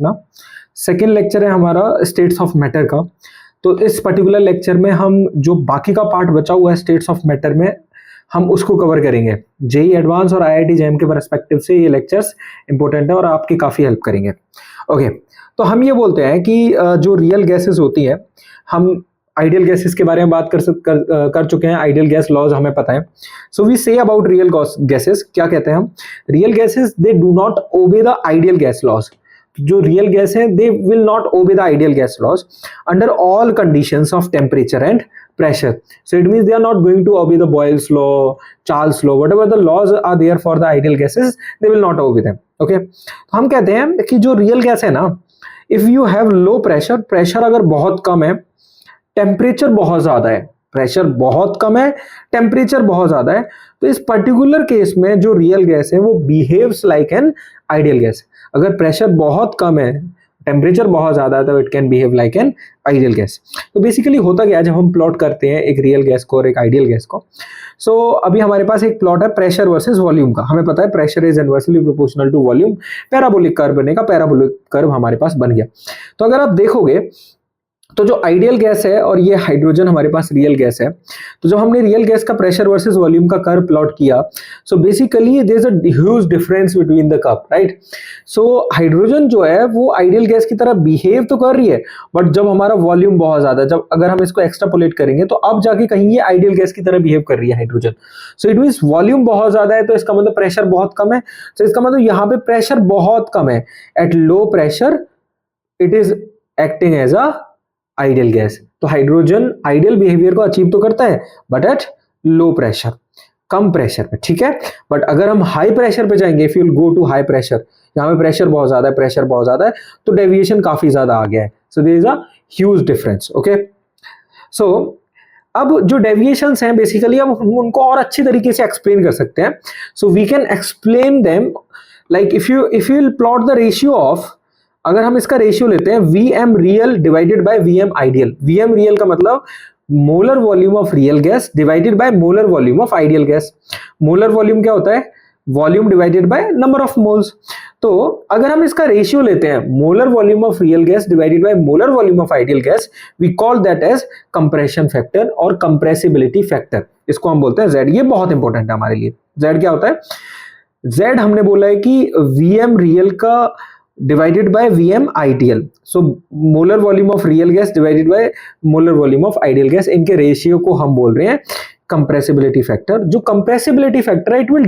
ना। Second lecture है हमारा स्टेट्स ऑफ मैटर का। तो इस पर्टिकुलर लेक्चर में हम जो बाकी का पार्ट बचा हुआ है स्टेट्स ऑफ मैटर में, हम उसको कवर करेंगे। जेई एडवांस और आईआईटी जेईएम के पर्सपेक्टिव से ये लेक्चर्स इंपॉर्टेंट है और आपकी काफ़ी हेल्प करेंगे। ओके, तो हम ये बोलते हैं कि जो रियल गैसेस होती हैं, हम आइडियल गैसेस के बारे में बात कर चुके हैं। आइडियल गैस लॉज हमें पता है। So we say about real gases, क्या कहते हैं हम, real gases they do not obey the ideal gas laws. जो रियल गैस है they will not obey the ideal gas laws under all conditions of temperature and pressure. So it means they are not going to obey the Boyle's law, Charles law, whatever the laws are there for the ideal gases, they will not obey them. Okay, तो हम कहते हैं कि जो real gas है ना, if you have low pressure, pressure अगर बहुत कम है, टेम्परेचर बहुत ज्यादा है, प्रेशर बहुत कम है, टेम्परेचर बहुत ज्यादा है, तो इस पर्टिकुलर केस में जो रियल गैस है वो behaves like an ideal gas. अगर प्रेशर बहुत कम है, टेम्परेचर बहुत ज्यादा है, तो it can behave like an ideal gas. तो बेसिकली होता क्या है जब हम प्लॉट करते हैं एक रियल गैस को और एक आइडियल गैस को, सो अभी हमारे पास एक प्लॉट है प्रेशर वर्सेस वॉल्यूम का। हमें पता है pressure is inversely proportional to volume, parabolic curve बनेगा, पैराबोलिक कर्व हमारे पास बन गया। तो अगर आप देखोगे तो जो आइडियल गैस है और ये हाइड्रोजन हमारे पास रियल गैस है, तो जब हमने रियल गैस का प्रेशर वर्सेस वॉल्यूम का कर्व प्लॉट किया, so basically there is a huge difference between the curve, right. So hydrogen जो है वो आइडियल गैस की तरह बिहेव तो कर रही है, बट जब हमारा वॉल्यूम बहुत ज्यादा, जब अगर हम इसको एक्सट्रापोलेट करेंगे तो अब जाके कहीं ये आइडियल गैस की तरह बिहेव कर रही है hydrogen. So it means volume बहुत ज्यादा है, तो इसका मतलब प्रेशर बहुत कम है। तो इसका मतलब यहाँ पे प्रेशर बहुत कम है, at low pressure it is acting as a ideal gas. तो हाइड्रोजन आइडियल बिहेवियर को अचीव तो करता है बट एट लो प्रेशर, कम प्रेशर पे, ठीक है। बट अगर हम हाई प्रेशर पे जाएंगे, if you will go to high pressure, यहाँ पे प्रेशर बहुत ज्यादा है, प्रेशर बहुत ज्यादा है, तो डेविएशन काफी ज्यादा आ गया है। So there is a huge difference. Okay, so अब जो डेविएशंस हैं बेसिकली हम उनको और अच्छी तरीके से एक्सप्लेन कर सकते हैं। So we can explain them like if you will plot the ratio of, अगर हम इसका रेशियो लेते हैं Vm real divided by Vm ideal. Vm real का मतलब molar volume of real gas divided by molar volume of ideal gas. Molar volume क्या होता है, volume divided by number of moles. तो अगर हम इसका रेशियो लेते हैं molar volume of real gas divided by molar volume of ideal gas, we call that as compression factor और कंप्रेसिबिलिटी फैक्टर, इसको हम बोलते हैं Z। ये बहुत इंपॉर्टेंट है हमारे लिए। Z क्या होता है, Z हमने बोला है कि Vm रियल का divided by Vm ideal. So molar volume of real gas divided by molar volume of ideal gas, इनके रेशियो को हम बोल रहे हैं कंप्रेसिबिलिटी फैक्टर। जो कंप्रेसिबिलिटी फैक्टर है it will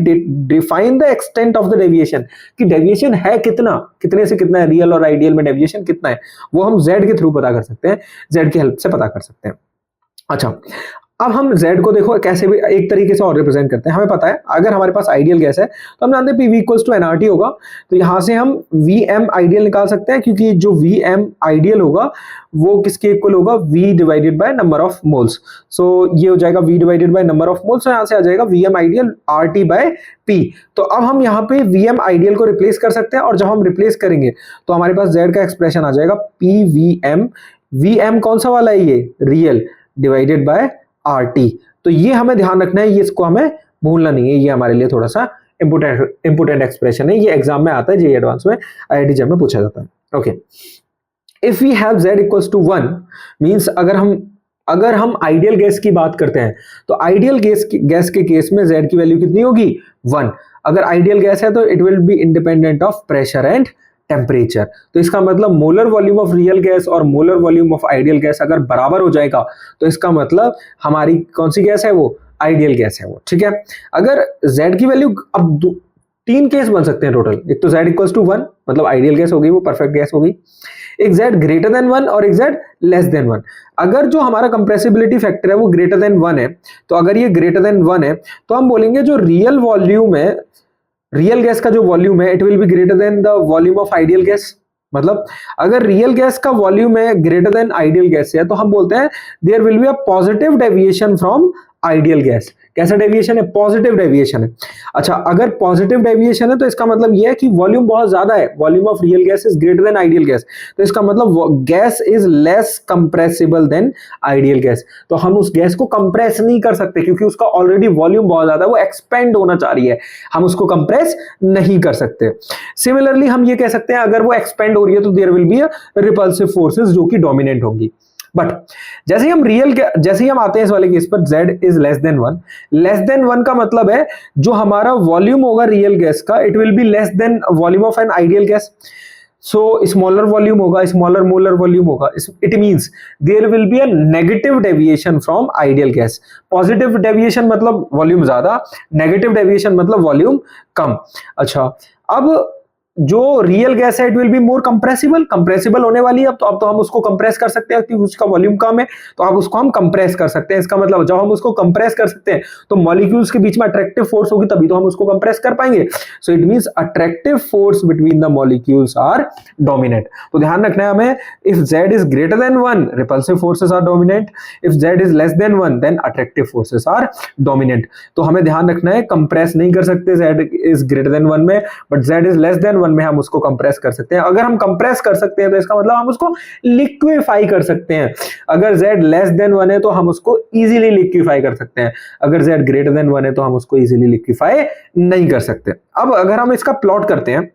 define the extent of the deviation, कि डेविएशन है कितना, कितने से कितना है, रियल और आइडियल में डेविएशन कितना है, वो हम Z के थ्रू पता कर सकते हैं, Z की हेल्प से पता कर सकते हैं। अच्छा, अब हम Z को देखो कैसे भी एक तरीके से और रिप्रेजेंट करते हैं। हमें पता है अगर हमारे पास आइडियल गैस है तो हम जानते हैं PV इक्वल्स टू nRT होगा, तो यहाँ से हम Vm आइडियल निकाल सकते हैं, क्योंकि जो Vm आइडियल होगा वो किसके इक्वल होगा, V divided by number of moles. So ये हो जाएगा V divided by number of moles, यहाँ से आ जाएगा Vm ideal RT by P। तो अब हम यहाँ पे Vm आइडियल को रिप्लेस कर सकते हैं, और जब हम रिप्लेस करेंगे तो हमारे पास Z का एक्सप्रेशन आ जाएगा PVm। Vm कौन सा वाला है, ये रियल डिवाइडेड बाय RT। तो ये हमें ध्यान रखना है, ये इसको हमें भूलना नहीं है, ये हमारे लिए थोड़ा सा इंपोर्टेंट एक्सप्रेशन है, ये एग्जाम में आता है, जेईई एडवांस में, आईआईटी जेईई में पूछा जाता है। Okay, if we have Z equals to 1 मींस अगर हम आइडियल गैस की बात करते हैं तो आइडियल गैस के केस में Z की वैल्यू कितनी होगी, 1। अगर आइडियल गैस है तो it will be independent of pressure and temperature. तो इसका मतलब molar volume of real gas और molar volume of ideal gas अगर बराबर हो जाएगा तो इसका मतलब हमारी कौन सी गैस है, वो आइडियल गैस है वो, ठीक है। अगर Z की वैल्यू, अब 3 केस बन सकते हैं टोटल, एक तो Z इक्वल्स टू 1 मतलब आइडियल गैस हो गई, वो परफेक्ट गैस हो गई, एक Z ग्रेटर देन 1 और एक Z लेस देन 1। अगर जो हमारा कंप्रेसिबिलिटी फैक्टर है वो ग्रेटर देन 1 है, तो अगर ये ग्रेटर देन 1 है तो हम बोलेंगे जो रियल वॉल्यूम है, रियल गैस का जो वॉल्यूम है it will be greater than the volume of ideal gas. मतलब अगर रियल गैस का वॉल्यूम है ग्रेटर देन आइडियल गैस है तो हम बोलते हैं there will be a positive deviation from ideal gas. कैसा डेविएशन है? पॉजिटिव डेविएशन है। अच्छा, अगर पॉजिटिव डेविएशन है तो इसका मतलब यह है कि वॉल्यूम बहुत ज्यादा है, volume of real gas is greater than ideal gas, तो इसका मतलब gas is less compressible than ideal gas. तो हम उस गैस को कंप्रेस नहीं कर सकते क्योंकि उसका ऑलरेडी वॉल्यूम बहुत ज्यादा है, वो एक्सपेंड होना चाह रही है, हम उसको कंप्रेस नहीं कर सकते। सिमिलरली हम ये कह सकते हैं अगर वो एक्सपेंड हो रही है तो there will be a repulsive forces जो कि डोमिनेट होंगी। बट जैसे ही हम आते हैं इस वाले केस पर z इज लेस देन 1 का मतलब है जो हमारा वॉल्यूम होगा रियल गैस का, it will be less than volume of an ideal gas. So smaller volume होगा, स्मॉलर मोलर वॉल्यूम होगा, it means there will be a negative deviation from ideal gas. Positive deviation मतलब volume ज्यादा, negative deviation मतलब volume कम। अच्छा, अब जो real gas है it will be more compressible होने वाली है। अब तो हम उसको कंप्रेस कर सकते हैं क्योंकि उसका वॉल्यूम कम है, तो आप उसको हम कंप्रेस कर सकते हैं। इसका मतलब जब हम उसको कंप्रेस कर सकते हैं तो मॉलिक्यूल्स के बीच में अट्रैक्टिव फोर्स होगी, तभी तो हम उसको कंप्रेस कर पाएंगे। So it means attractive force between the molecules are dominant. तो ध्यान रखना है हमें, if z is greater than 1 repulsive forces are dominant, if z is less than 1 then attractive forces are dominant. तो हमें ध्यान रखना है कंप्रेस नहीं कर सकते z इज ग्रेटर देन 1 में, but z is less than 1 में हम उसको कंप्रेस कर सकते हैं। अगर हम कंप्रेस कर सकते हैं तो इसका मतलब हम उसको लिक्विफाई कर सकते हैं। अगर z लेस देन 1 है तो हम उसको इजीली लिक्विफाई कर सकते हैं, अगर z ग्रेटर देन 1 है तो हम उसको इजीली लिक्विफाई नहीं कर सकते। अब अगर हम इसका प्लॉट करते हैं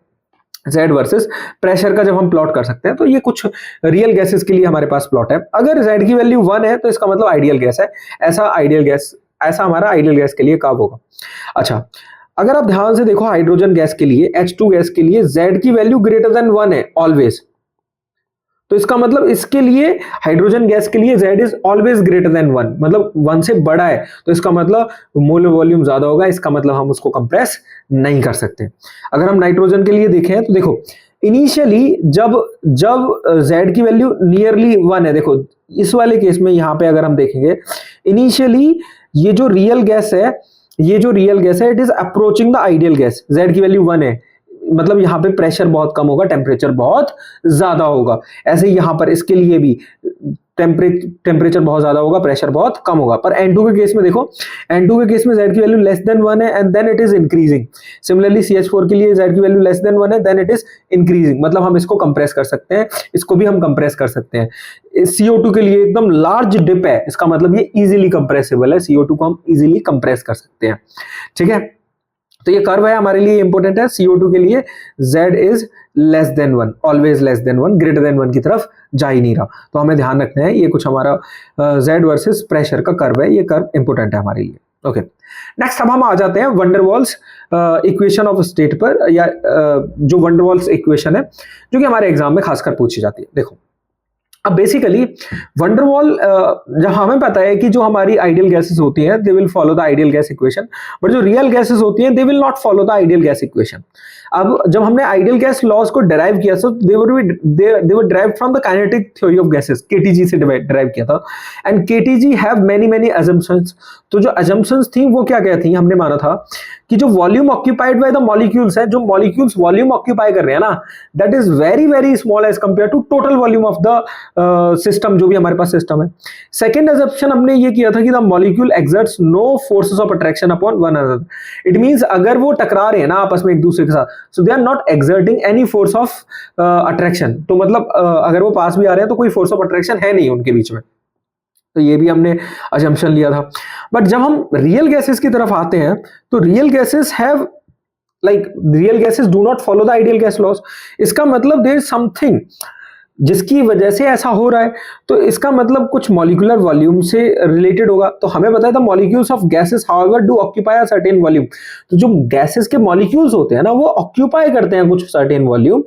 Z वर्सेस प्रेशर का, जब हम प्लॉट कर सकते हैं तो ये कुछ रियल गैसेस के लिए हमारे पास प्लॉट है। अगर Z की वैल्यू 1 है तो इसका मतलब आइडियल गैस है, ऐसा हमारा आइडियल गैस के लिए कब होगा। अच्छा, अगर आप ध्यान से देखो हाइड्रोजन गैस के लिए, H2 गैस के लिए Z की वैल्यू ग्रेटर देन 1 है ऑलवेज, तो इसका मतलब इसके लिए हाइड्रोजन गैस के लिए Z is always greater than 1, मतलब 1 से बड़ा है, तो इसका मतलब मोलर वॉल्यूम ज्यादा होगा, इसका मतलब हम उसको कंप्रेस नहीं कर सकते। अगर हम नाइट्रोजन के लिए देखें तो देखो इनिशियली जब Z की वैल्यू नियरली 1 है, देखो इस वाले केस में यहां पे अगर हम देखेंगे इनिशियली ये जो रियल गैस है it is approaching the ideal gas, Z की वैल्यू 1 है, मतलब यहां पे प्रेशर बहुत कम होगा, टेम्परेचर बहुत ज्यादा होगा। ऐसे यहां पर इसके लिए भी टेम्परेचर बहुत ज्यादा होगा, प्रेशर बहुत कम होगा। पर N2 के केस में देखो, N2 के केस में Z की वैल्यू लेस देन 1 है and then it is increasing. Similarly CH4 के लिए Z की वैल्यू लेस देन 1 है, देन इट इज इंक्रीजिंग, मतलब हम इसको कंप्रेस कर सकते हैं, इसको भी हम कंप्रेस कर सकते हैं। CO2 के लिए एकदम लार्ज डिप है, इसका मतलब ये इजीली कंप्रेसिबल है, CO2 को हम इजीली कंप्रेस कर सकते हैं। ठीक है, तो ये कर्व है हमारे लिए इंपॉर्टेंट है। CO2 के लिए Z is less than 1, always less than 1, greater than 1 की तरफ जा ही नहीं रहा, तो हमें ध्यान रखना है। ये कुछ हमारा Z वर्सेस प्रेशर का कर्व है, ये कर्व इंपॉर्टेंट है हमारे लिए। ओके, नेक्स्ट अब हम आ जाते हैं वंडरवॉल्स इक्वेशन ऑफ स्टेट पर, या जो वंडरवॉल्स इक्वेशन है जो कि हमारे एग्जाम में खासकर पूछी जाती है। देखो अब बेसिकली वंडरवॉल, जब हमें पता है कि जो हमारी आइडियल गैसेस होती हैं they will follow the ideal gas equation, but जो रियल गैसेस होती हैं they will not follow the ideal gas equation. अब जब हमने आइडियल गैस लॉज को डिराइव किया तो they were derived from the kinetic theory of gases, KTG से डिराइव किया था, and KTG have many assumptions. तो जो अजम्पशंस थी वो क्या थी, हमने माना था कि जो volume occupied by the molecules है, जो मॉलिक्यूल्स वॉल्यूम ऑक्यूपाई कर रहे हैं ना, that is very small as compare to total volume of the system, जो भी हमारे पास सिस्टम है। सेकेंड अजम्पशन हमने ये किया था कि the molecule exerts no forces of attraction upon one another. It means अगर वो टकरा रहे हैं ना आपस में एक दूसरे के साथ, so they are not exerting any force of attraction, तो मतलब अगर वो पास भी आ रहे हैं तो कोई फोर्स ऑफ अट्रैक्शन है नहीं उनके बीच में, तो ये भी हमने अजम्पशन लिया था। बट जब हम रियल गैसेस की तरफ आते हैं तो real gases do not follow the ideal gas laws. इसका मतलब देयर इज समथिंग जिसकी वजह से ऐसा हो रहा है, तो इसका मतलब कुछ मॉलिक्यूलर वॉल्यूम से रिलेटेड होगा। तो हमें पता है the molecules of gases however do occupy a certain volume. तो जो गैसेस के मॉलिक्यूल्स होते हैं ना वो ऑक्यूपाई करते हैं कुछ सर्टेन वॉल्यूम।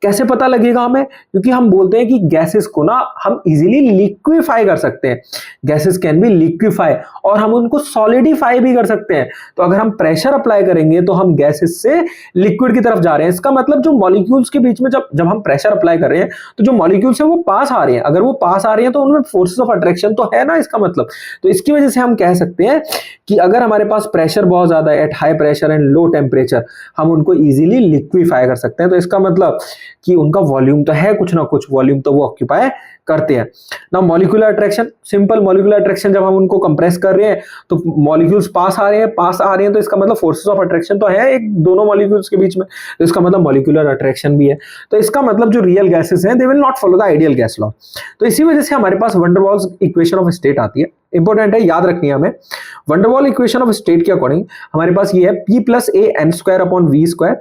कैसे पता लगेगा हमें, क्योंकि हम बोलते हैं कि गैसेस को ना हम इजीली लिक्विफाई कर सकते हैं, गैसेस कैन बी लिक्विफाई, और हम उनको सॉलिडिफाई भी कर सकते हैं। तो अगर हम प्रेशर अप्लाई करेंगे तो हम गैसेस से लिक्विड की तरफ जा रहे हैं। इसका मतलब जो मॉलिक्यूल्स के बीच में जब हम प्रेशर अप्लाई कर रहे हैं तो जो मॉलिक्यूल्स है वो पास आ रहे हैं, अगर वो पास आ रहे हैं तो उनमें फोर्सेस ऑफ अट्रैक्शन तो है ना इसका मतलब। तो इसकी वजह से हम कह सकते हैं कि अगर हमारे पास प्रेशर बहुत ज्यादा है, at high pressure and low temperature, हम उनको इजीली लिक्विफाई कर सकते हैं। तो इसका मतलब कि उनका वॉल्यूम तो है, कुछ ना कुछ वॉल्यूम तो वो ऑक्यूपाई करते हैं ना। Molecular attraction, simple molecular attraction, जब हम उनको कंप्रेस कर रहे हैं तो मॉलिक्यूल्स पास आ रहे हैं तो इसका मतलब फोर्सेस ऑफ अट्रैक्शन तो है एक दोनों मॉलिक्यूल्स के बीच में, तो इसका मतलब मॉलिक्यूलर अट्रैक्शन भी है। तो इसका मतलब जो रियल गैसेस हैं they will not follow the ideal gas law. तो इसी वजह से हमारे पास Van der Waals equation of state आती है, इंपॉर्टेंट है, याद रखनी है हमें। Van der Waal equation of state के अकॉर्डिंग हमारे पास ये है P + A n² upon V²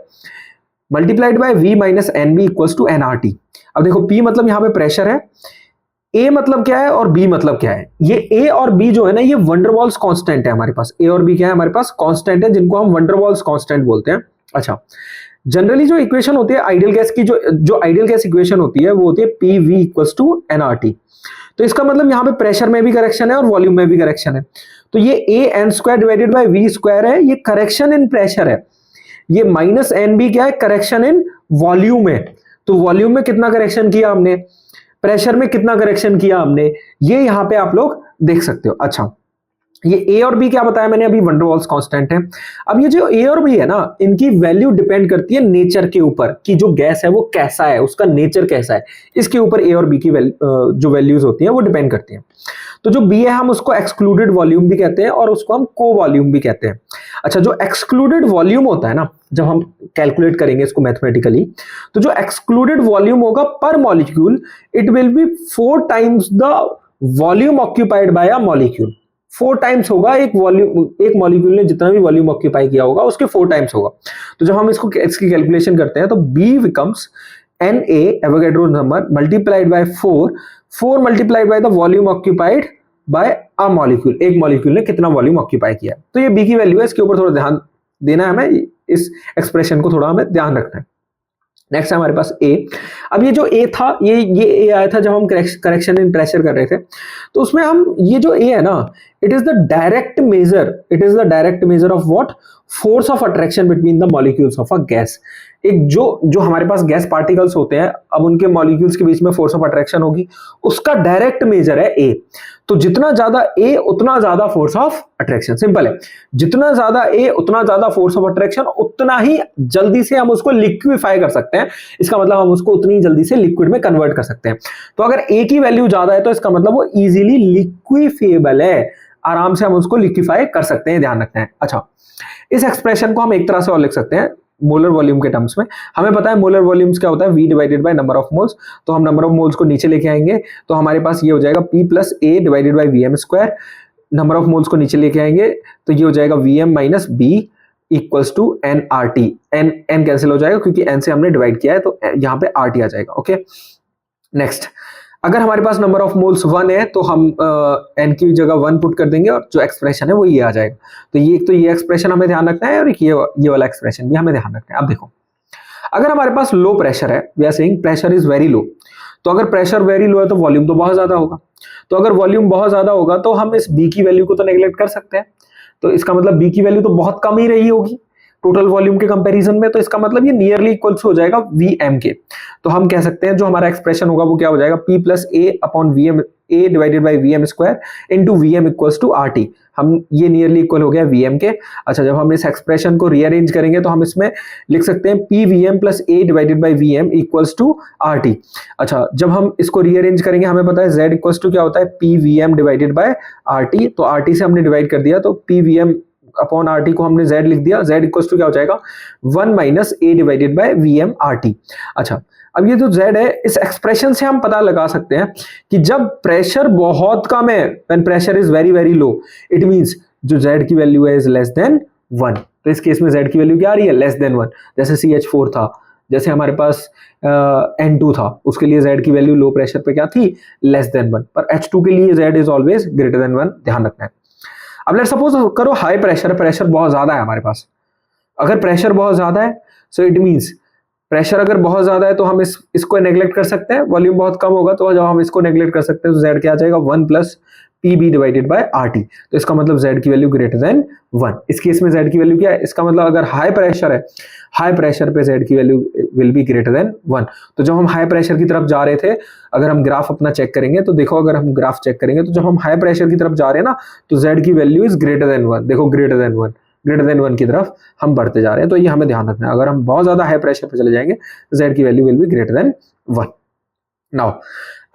multiplied by V - NB equals to nRT। अब देखो P मतलब यहां पे प्रेशर है, A मतलब क्या है और B मतलब क्या है। ये A और B जो है ना, ये वंडरवॉल्स कांस्टेंट है हमारे पास। A और B क्या है हमारे पास, कांस्टेंट है, जिनको हम वंडरवॉल्स कांस्टेंट बोलते हैं। अच्छा, जनरली जो इक्वेशन होती है आइडियल गैस की, जो आइडियल गैस इक्वेशन होती है वो होती है PV इक्वल्स टू nRT। तो इसका मतलब यहाँ पे प्रेशर में भी करेक्शन है और वॉल्यूम में भी करेक्शन है। तो ये AN² डिवाइडेड बाय V² है, ये करेक्शन इन प्रेशर है। ये -NB क्या है, करेक्शन इन वॉल्यूम है। तो वॉल्यूम में कितना करेक्शन किया हमने, प्रेशर में कितना करेक्शन किया हमने, ये यहां पे आप लोग देख सकते हो। अच्छा, ये A और B क्या बताया मैंने अभी, वंडरवॉल्स कांस्टेंट है। अब ये जो A और B है ना, इनकी वैल्यू डिपेंड करती है नेचर के ऊपर, कि जो गैस है वो कैसा है, उसका नेचर कैसा है, इसके ऊपर A और B की जो वैल्यूज होती हैं वो डिपेंड करती हैं। तो जो B है हम उसको एक्सक्लूडेड वॉल्यूम भी कहते हैं और उसको हम को वॉल्यूम भी कहते हैं। अच्छा, जो एक्सक्लूडेड वॉल्यूम होता है ना, जब हम कैलकुलेट करेंगे इसको मैथमेटिकली, तो जो एक्सक्लूडेड वॉल्यूम होगा पर molecule, it will B 4 times the volume occupied bye a molecule. 4 times होगा एक मॉलिक्यूल ने जितना भी वॉल्यूम ऑक्यूपाई किया होगा उसके 4 टाइम्स होगा। तो जब हम इसकी कैलकुलेशन करते हैं तो B becomes Na Avogadro number multiplied by 4 multiplied by the volume occupied bye a molecule, एक मॉलिक्यूल ने कितना वॉल्यूम ऑक्यूपाई किया। तो ये B की वैल्यू है, इसके ऊपर थोड़ा ध्यान देना है हमें, इस एक्सप्रेशन को थोड़ा हमें ध्यान रखना है। नेक्स्ट है हमारे पास A। अब ये जो A था, ये A आया था जब हम करेक्शन इन प्रेशर कर रहे थे। तो उसमें हम ये जो A है ना, it is the direct measure of what, force of attraction between the molecules of a gas. एक जो हमारे पास गैस पार्टिकल्स होते हैं, अब उनके मॉलिक्यूल्स के बीच में फोर्स ऑफ अट्रैक्शन होगी, उसका डायरेक्ट मेजर है A। तो जितना ज्यादा A उतना ज्यादा फोर्स ऑफ अट्रैक्शन, सिंपल है, जितना ज्यादा A उतना ज्यादा फोर्स ऑफ अट्रैक्शन, उतना ही जल्दी से हम उसको लिक्विफाई कर सकते हैं। इसका मतलब हम उसको उतनी जल्दी से लिक्विड में कन्वर्ट कर सकते हैं। तो अगर A की वैल्यू ज्यादा है तो इसका मतलब वो इजीली लिक्विफेबल है, आराम से हम उसको लिक्विफाई कर सकते हैं, ध्यान रखना है। अच्छा, इस एक्सप्रेशन को हम एक तरह से और लिख सकते हैं मोलर वॉल्यूम के टर्म्स में। हमें पता है मोलर वॉल्यूम्स क्या होता है, V divided by number of moles. तो हम नंबर ऑफ मोल्स को नीचे लेके आएंगे तो हमारे पास ये हो जाएगा P + A divided by VM²। Number of moles को नीचे लेके आएंगे तो ये हो जाएगा VM - B equals to nRT। n cancel हो जाएगा क्योंकि n से हमने डिवाइड किया है, तो यहाँ पे RT आ जाएगा। ओके, नेक्स्ट, अगर हमारे पास नंबर ऑफ मोल्स 1 है तो हम n की जगह 1 पुट कर देंगे और जो एक्सप्रेशन है वो ये आ जाएगा। तो ये एक्सप्रेशन हमें ध्यान रखना है और ये वाला एक्सप्रेशन भी हमें ध्यान रखना है। अब देखो, अगर हमारे पास लो प्रेशर है, we are saying pressure is very low, तो अगर प्रेशर वेरी लो है तो वॉल्यूम तो बहुत ज्यादा होगा। तो अगर वॉल्यूम बहुत ज्यादा होगा तो हम इस B की वैल्यू को तो नेग्लेक्ट कर सकते हैं। तो इसका मतलब B की वैल्यू तो बहुत कम ही रही होगी टोटल वॉल्यूम के कंपैरिजन में। तो इसका मतलब ये नियरली इक्वल्स हो जाएगा Vm के। तो हम कह सकते हैं जो हमारा एक्सप्रेशन होगा वो क्या हो जाएगा, P + A upon VM, A divided by VM² into VM equals to RT। हम ये नियरली इक्वल हो गया Vm के। अच्छा, जब हम इस एक्सप्रेशन को रीअरेंज करेंगे तो हम इसमें लिख सकते हैं PVm + A divided by VM equals to RT। अच्छा, जब हम इसको रीअरेंज करेंगे हमें पता है Z इक्वल्स टू क्या होता है, PVm डिवाइडेड बाय RT। तो RT से हमने डिवाइड कर दिया तो PVm अपॉन RT को हमने Z लिख दिया। Z इक्वल्स टू क्या हो जाएगा, 1 - A divided by VM RT। अच्छा, अब ये जो Z है, इस एक्सप्रेशन से हम पता लगा सकते हैं कि जब प्रेशर बहुत कम है, when pressure is very very low, it means जो Z की वैल्यू है इज लेस देन 1। तो इस केस में Z की वैल्यू क्या आ रही है, लेस देन 1। जैसे CH4 था, जैसे हमारे पास N2 था, उसके लिए Z की वैल्यू लो प्रेशर पे क्या थी, लेस देन 1। पर H2 के लिए Z is always greater than 1, ध्यान रखना है। अब लेट्स सपोज करो हाई प्रेशर बहुत ज्यादा है हमारे पास। अगर प्रेशर बहुत ज्यादा है सो इट मींस प्रेशर अगर बहुत ज्यादा है तो हम इसको नेग्लेक्ट कर सकते हैं, वॉल्यूम बहुत कम होगा तो जब हम इसको नेग्लेक्ट कर सकते हैं तो Z क्या आ जाएगा, 1 + PB डिवाइडेड बाय RT। तो इसका मतलब Z की वैल्यू ग्रेटर देन 1। इस केस में Z की वैल्यू क्या है, इसका मतलब अगर हाई प्रेशर है, हाई प्रेशर पे Z की value will be greater than 1। तो जब हम हाई प्रेशर की तरफ जा रहे थे, अगर हम ग्राफ अपना चेक करेंगे तो देखो, अगर हम ग्राफ चेक करेंगे तो जब हम हाई प्रेशर की तरफ जा रहे हैं ना, तो Z की वैल्यू इज ग्रेटर देन 1। देखो ग्रेटर देन 1, ग्रेटर देन 1 की तरफ हम बढ़ते जा रहे हैं। तो ये हमें ध्यान रखना है, अगर हम बहुत ज्यादा हाई प्रेशर पे चले जाएंगे, Z की value will be greater than 1। Now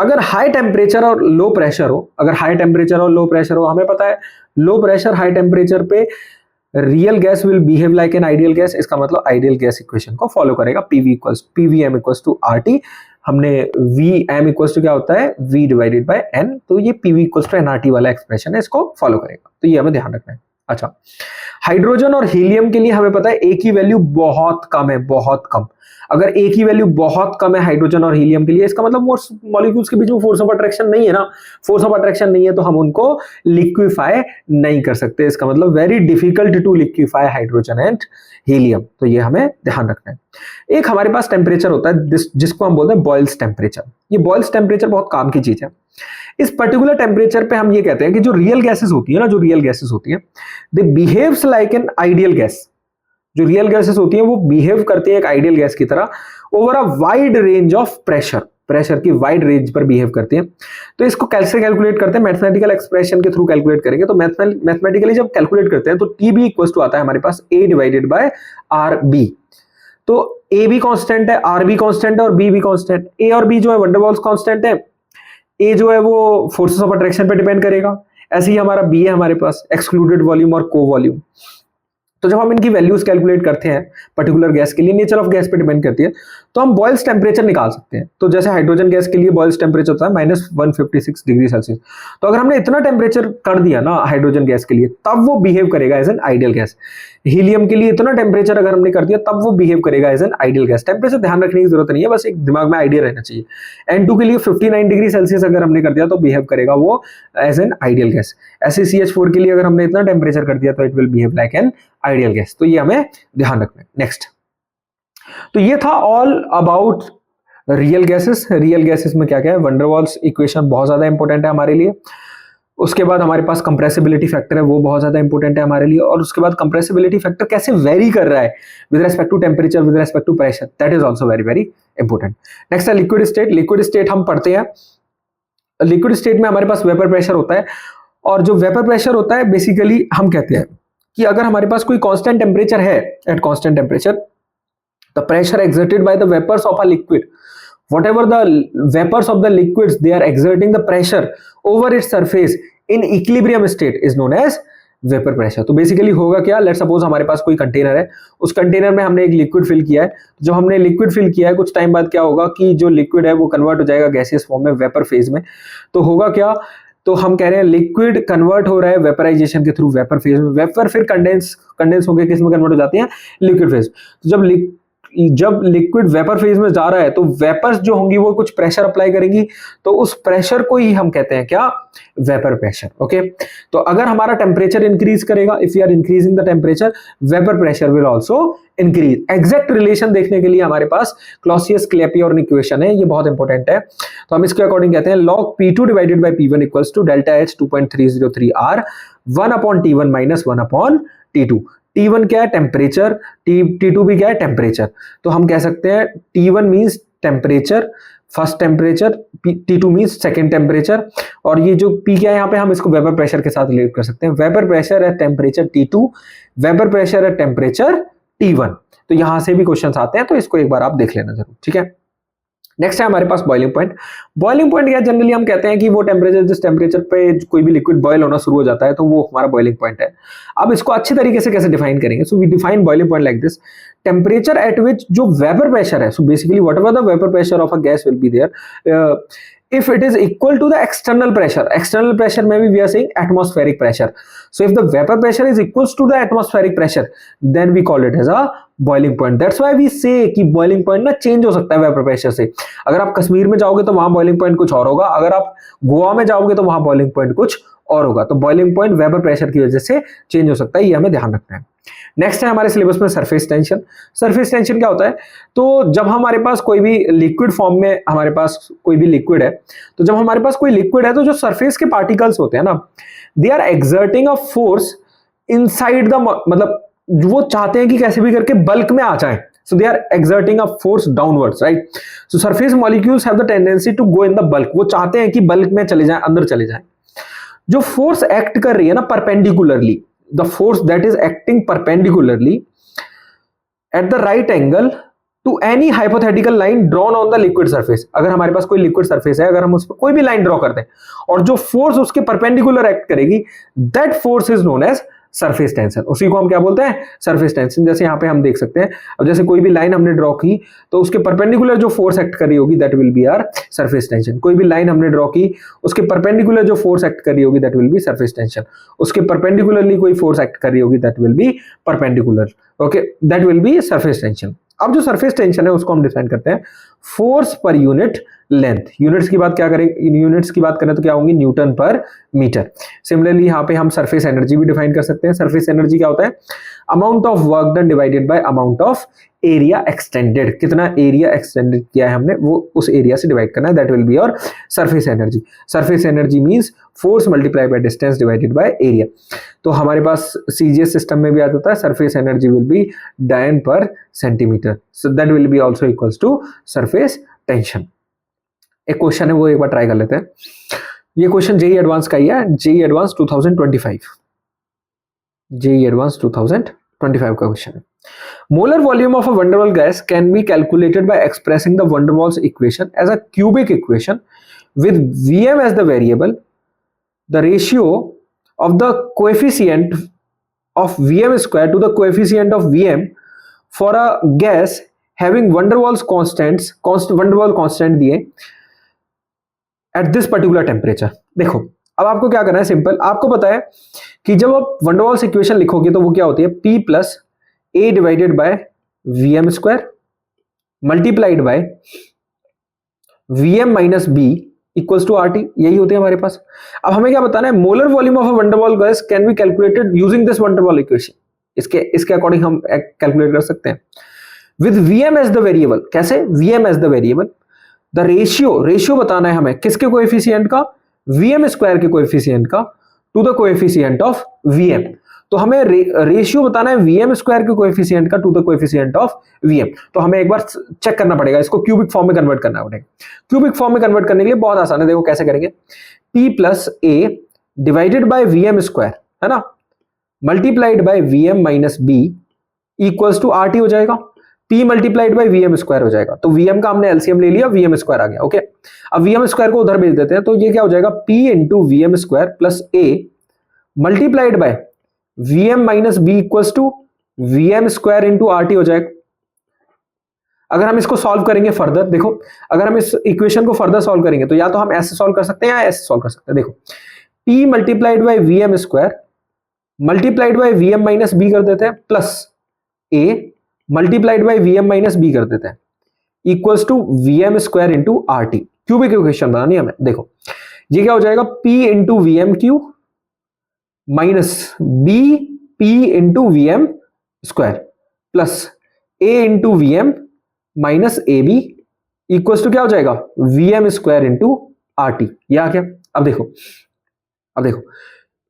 अगर हाई टेम्परेचर और लो प्रेशर हो, अगर हाई टेम्परेचर और लो प्रेशर हो, हमें पता है लो प्रेशर हाई टेम्परेचर पे real gas will behave like an ideal gas. इसका मतलब आइडियल गैस इक्वेशन को फॉलो करेगा, PVM इक्वल्स टू RT। हमने VM इक्वल्स टू क्या होता है, V डिवाइडेड बाय N। तो ये PV इक्वल्स टू NRT वाला एक्सप्रेशन है, इसको फॉलो करेगा। तो ये हमें ध्यान रखना है। अच्छा, हाइड्रोजन और हीलियम के लिए हमें पता है ए की वैल्यू बहुत कम है, बहुत कम। अगर ए की वैल्यू बहुत कम है हाइड्रोजन और हीलियम के लिए, इसका मतलब मॉलिक्यूल्स के बीच में फोर्स ऑफ अट्रैक्शन नहीं है ना, फोर्स ऑफ अट्रैक्शन नहीं है तो हम उनको लिक्विफाई नहीं कर सकते। इसका मतलब very difficult to liquefy hydrogen and helium. तो ये हमें ध्यान रखना है। एक हमारे पास टेम्परेचर होता है जिसको हम बोलते हैं बॉयल्स टेम्परेचर। ये बॉयल्स टेम्परेचर बहुत काम की चीज है। इस पर्टिकुलर टेम्परेचर पे हम ये कहते हैं कि जो रियल गैसेस होती है ना, जो रियल गैसेस होती है, they behaves like an ideal gas. जो रियल गैसेस होती हैं वो बिहेव करती है एक आइडियल गैस की तरह over a wide range of pressure, pressure की वाइड रेंज पर बिहेव करती है। तो इसको कैसे कैलकुलेट करते हैं, मैथमेटिकल एक्सप्रेशन के थ्रू कैलकुलेट करेंगे। तो मैथमेटिकली जब कैलकुलेट करते हैं तो TB इक्वल टू आता है हमारे पास A डिवाइडेड बाय RB। तो A भी कांस्टेंट है, R भी कांस्टेंट है और B भी कांस्टेंट। A और B जो है वंडर वॉल्स कांस्टेंट है, A जो है वो फोर्सेस ऑफ अट्रैक्शन पे डिपेंड करेगा। ऐसे ही हमारा B है हमारे पास एक्सक्लूडेड वॉल्यूम और को वॉल्यूम। तो जब हम इनकी वैल्यूज कैलकुलेट करते हैं पर्टिकुलर गैस के लिए, नेचर ऑफ गैस पे डिपेंड करती है, तो हम बॉयल्स टेम्परेचर निकाल सकते हैं। तो जैसे हाइड्रोजन गैस के लिए बॉयल्स टेम्परेचर होता है -156 डिग्री सेल्सियस। तो अगर हमने इतना टेम्परेचर कर दिया ना हाइड्रोजन गैस के लिए, तब वो बिहेव करेगा as an ideal gas. Helium के लिए इतना टेम्परेचर अगर हमने कर दिया, तब वो बिहेव करेगा as an ideal gas. Temperature ध्यान रखने की जरूरत नहीं है, बस एक दिमाग में आइडिया रहना चाहिए। N2 के लिए 59 डिग्री सेल्सियस अगर हमने कर दिया तो बिहेव करेगा वो एज एन आइडियल गैस। ऐसे CH4 के लिए अगर हमने इतना टेम्परेचर कर दिया तो it will behave like an ideal gas. तो ये हमें ध्यान रखना है। नेक्स्ट, तो ये था all about real gases. Real gases में क्या क्या है, वंडर वॉल्स इक्वेशन बहुत ज्यादा इंपॉर्टेंट है हमारे लिए। उसके बाद हमारे पास कंप्रेसिबिलिटी फैक्टर है, वो बहुत ज्यादा इंपॉर्टेंट है हमारे लिए। और उसके बाद कंप्रेसिबिलिटी फैक्टर कैसे वेरी कर रहा है with respect to temperature, with respect to pressure, that is also very very important. Next है लिक्विड स्टेट। लिक्विड स्टेट हम पढ़ते हैं, लिक्विड स्टेट में हमारे पास वेपर प्रेशर होता है। और जो वेपर प्रेशर होता है बेसिकली हम कहते हैं कि अगर हमारे पास कोई कांस्टेंट टेम्परेचर है, at constant temperature the pressure exerted by the vapors of a liquid, whatever the vapors of the liquids, they are exerting the pressure over its surface in equilibrium state is known as vapour pressure. तो basically होगा क्या, let suppose हमारे पास कोई container है, उस container में हमने एक लिक्विड फिल किया है। जब हमने लिक्विड फिल किया है कुछ टाइम बाद क्या होगा कि जो लिक्विड है वो कन्वर्ट हो जाएगा गैसियस फॉर्म में, वेपर फेज में। तो होगा क्या, तो हम कह रहे हैं लिक्विड कन्वर्ट हो रहा है वेपराइजेशन के थ्रू वेपर फेज में। वेपर फिर कंडेंस होकर किस में कन्वर्ट हो जाती है, लिक्विड फेज। तो जब लिक्विड वेपर फेज में जा रहा है तो वेपर्स जो होंगी वो कुछ प्रेशर अप्लाई करेंगी, तो उस प्रेशर को ही हम कहते हैं क्या, वेपर प्रेशर। ओके, तो अगर हमारा टेम्परेचर इंक्रीज करेगा, if you are increasing the temperature, vapour pressure will also increase. Exact relation देखने के लिए हमारे पास क्लॉसियस-क्लैपियर्न इक्वेशन है, ये बहुत इंपॉर्टेंट है। तो हम इसके अकॉर्डिंग कहते हैं log P2 divided by P1 equals to delta H 2.303 R 1/T1 minus 1/T2। T1 क्या है, टेम्परेचर, T2 भी क्या है, टेम्परेचर। तो हम कह सकते हैं T1 means temperature, first temperature, T2 means second temperature. और ये जो P क्या है यहाँ पे हम इसको वेपर प्रेशर के साथ रिलेट कर सकते हैं। वेपर प्रेशर है टेम्परेचर T2, वेपर प्रेशर है टेम्परेचर T1। तो यहां से भी क्वेश्चंस आते हैं, तो इसको एक बार आप देख लेना जरूर, ठीक है। नेक्स्ट है हमारे पास बॉइलिंग पॉइंट। बॉइलिंग पॉइंट क्या, जनरली हम कहते हैं कि वो टेम्परेचर, जिस टेम्परेचर पे कोई भी लिक्विड बॉयल होना शुरू हो जाता है तो वो हमारा बॉइलिंग पॉइंट है। अब इसको अच्छी तरीके से कैसे डिफाइन करेंगे, so we define boiling point like this, temperature at which जो वेपर प्रेशर है, so basically whatever the vapour pressure of a gas will be there, if it is equal to the external pressure maybe we are saying atmospheric pressure. So if the vapor pressure is equals to the atmospheric pressure, then we call it as a boiling point. That's why we say कि boiling point ना change हो सकता है vapor pressure से। अगर आप कश्मीर में जाओगे तो वहां boiling point कुछ और होगा, अगर आप गोवा में जाओगे तो वहां boiling point कुछ और होगा। तो boiling point वेपर प्रेशर की वजह से चेंज हो सकता है, ये हमें ध्यान रखना है। नेक्स्ट है हमारे सिलेबस में सरफेस टेंशन। सरफेस टेंशन क्या होता है, तो जब हमारे पास कोई भी लिक्विड फॉर्म में हमारे पास कोई भी लिक्विड है, तो जब हमारे पास कोई लिक्विड है तो जो सरफेस के पार्टिकल्स होते हैं ना, they are exerting a force inside the, मतलब वो चाहते हैं कि कैसे भी करके बल्क में आ जाए, so they are exerting a force downwards, right? So surface molecules have the tendency to go in the bulk, वो चाहते हैं कि बल्क में चले जाएं, अंदर चले जाएं। जो फोर्स एक्ट कर रही है ना perpendicularly, the force that is acting perpendicularly at the right angle to any hypothetical line drawn on the liquid surface, अगर हमारे पास कोई लिक्विड सरफेस है, अगर हम उस पर कोई भी लाइन ड्रॉ करते हैं और जो फोर्स उसके परपेंडिकुलर एक्ट करेगी, that force is known as surface tension. उसी को हम क्या बोलते हैं, सरफेस टेंशन। जैसे यहाँ पे हम देख सकते हैं, अब जैसे कोई भी लाइन हमने ड्रॉ की तो उसके परपेंडिकुलर जो फोर्स एक्ट कर रही होगी that will be our surface tension. कोई भी लाइन हमने ड्रॉ की, उसके परपेंडिकुलर जो फोर्स एक्ट कर रही होगी that will B surface tension. उसके परपेंडिकुलरली कोई फोर्स एक्ट कर रही होगी that will B perpendicular, okay, that will B surface tension. अब जो सरफेस टेंशन है उसको हम डिफाइन करते हैं force per unit length. Units की बात क्या करें, यूनिट्स की बात करें तो क्या होंगी, न्यूटन पर मीटर। सिमिलरली यहाँ पे हम सरफेस एनर्जी भी डिफाइन कर सकते हैं। सरफेस एनर्जी क्या होता है, amount of work done divided by amount of area extended, कितना एरिया एक्सटेंडेड किया है हमने वो उस एरिया से डिवाइड करना है, दैट विल बी और surface energy. Surface energy means force multiply by distance divided by area. तो हमारे पास सीजीएस सिस्टम में भी आ जाता है surface energy will be dyne per centimetre, so that will be also equals to surface tension. एक question है वो एक बार ट्राई कर लेते हैं। ये क्वेश्चन जेईई एडवांस का ही है, जेईई एडवांस 2025, जेईई एडवांस 2025 का क्वेश्चन है। Molar volume of a van der Waal gas can be calculated by expressing the van der Waals equation as a cubic equation with VM as the variable, the ratio of the coefficient of Vm square to the coefficient of Vm for a gas having van der Waals constants, van der Waals constant दिए at this particular temperature। देखो अब आपको क्या करना है, simple, आपको पता है कि जब आप van der Waals इक्वेशन लिखोगे तो वो क्या होती है, P plus A divided by Vm square multiplied by Vm minus B equals to RT, यही होते हैं हमारे पास। अब हमें क्या बताना है, molar volume of a van der Waal gas can be calculated using this van der Waal equation. इसके अकॉर्डिंग हम कैलकुलेट कर सकते हैं with Vm as the variable. कैसे, Vm as the variable, the ratio बताना है हमें किसके कोएफिशिएंट का, Vm स्क्वायर के कोएफिशिएंट का to the coefficient of Vm। तो हमें रेशियो बताना है Vm स्क्वायर के कोएफिशिएंट का to the coefficient of Vm। तो हमें एक बार चेक करना पड़ेगा, इसको क्यूबिक फॉर्म में कन्वर्ट करना पड़ेगा। क्यूबिक फॉर्म में कन्वर्ट करने के लिए बहुत आसान है, देखो कैसे करेंगे, P plus A divided by Vm square, है ना, multiplied by Vm minus B equals to RT हो जाएगा। P multiplied by Vm square हो जाएगा, तो Vm का हमने एलसीएम ले लिया, Vm स्क्वायर आ गया, ओके। अब Vm स्क्वायर को उधर भेज देते हैं, तो ये क्या हो जाएगा, P into Vm square plus A multiplied by Vm minus B equals to Vm square into RT हो जाएगा। अगर हम इसको सॉल्व करेंगे फर्दर, देखो अगर हम इस इक्वेशन को फर्दर सॉल्व करेंगे तो या तो हम ऐसे सॉल्व कर सकते हैं या ऐसे सॉल्व कर सकते हैं। देखो P multiplied by Vm square multiplied by Vm minus B कर देते हैं plus A multiplied by Vm minus B कर देते हैं equals to Vm square into RT। Cubic equation बनानी है हमें। देखो ये क्या हो जाएगा, P into Vm cube minus B P into Vm square plus A into Vm minus A B equals to क्या हो जाएगा, Vm स्क्वायर इंटू RT। यह आ गया। अब देखो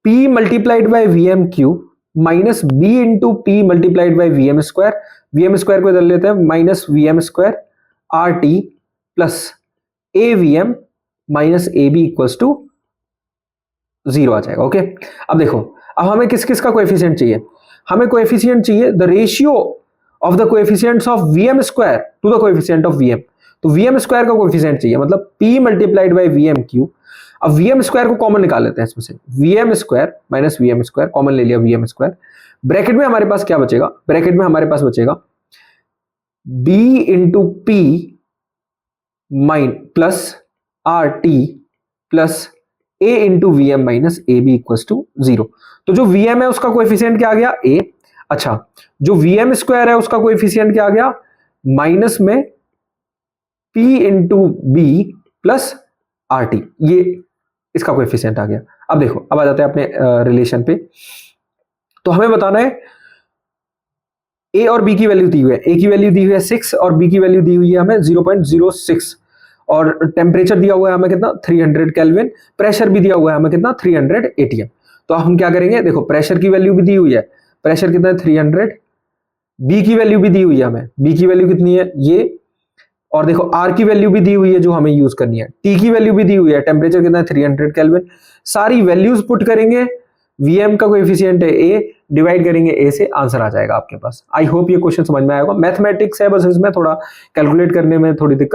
P multiplied by Vm cube minus B into P multiplied by Vm square को इधर लेते हैं, minus Vm square RT plus A Vm minus A B equals to 0 आ जाएगा, ओके। अब देखो, अब हमें किस किस का कोएफिशिएंट चाहिए, हमें कोएफिशिएंट चाहिए the ratio of the coefficients of Vm square to the coefficient of Vm। तो Vm स्क्वायर का कोएफिशिएंट चाहिए, मतलब P multiplied by Vm cube. अब Vm स्क्वायर को कॉमन निकाल लेते हैं इसमें से, Vm square minus Vm square common ले लिया, Vm स्क्वायर ब्रैकेट में हमारे पास क्या बचेगा, ब्रैकेट में हमारे पास बचेगा B into P minus plus RT plus A into Vm minus A B equals to 0। तो जो Vm है उसका कोएफिशिएंट क्या आ गया, A। अच्छा, जो Vm स्क्वायर है उसका कोएफिशिएंट क्या आ गया, माइनस में P into B plus RT, ये इसका कोएफिशिएंट आ गया। अब देखो, अब आ जाते हैं अपने रिलेशन पे। तो हमें बताना है ए और बी की वैल्यू दी हुई है, ए की वैल्यू दी हुई है 6 और बी की वैल्यू दी हुई है हमें 0.06 और टेम्परेचर दिया हुआ है हमें कितना 300 केल्विन, प्रेशर भी दिया हुआ है हमें कितना 300 एटीएम। तो हम क्या करेंगे, देखो प्रेशर की वैल्यू भी दी हुई है, प्रेशर कितना है 300, बी की वैल्यू भी दी हुई है हमें, बी की वैल्यू कितनी है ये, और देखो आर की वैल्यू भी दी हुई है जो हमें यूज करनी है, टी की वैल्यू भी दी हुई है, टेम्परेचर कितना है 300 केल्विन। सारी वैल्यूज पुट करेंगे, वीएम का कोएफिशिएंट है ए, डिवाइड करेंगे ए से, आंसर आ जाएगा आपके पास। आई होप ये क्वेश्चन समझ में आएगा। मैथमेटिक्स है बस, इसमें थोड़ा कैलकुलेट करने में थोड़ी दिक्कत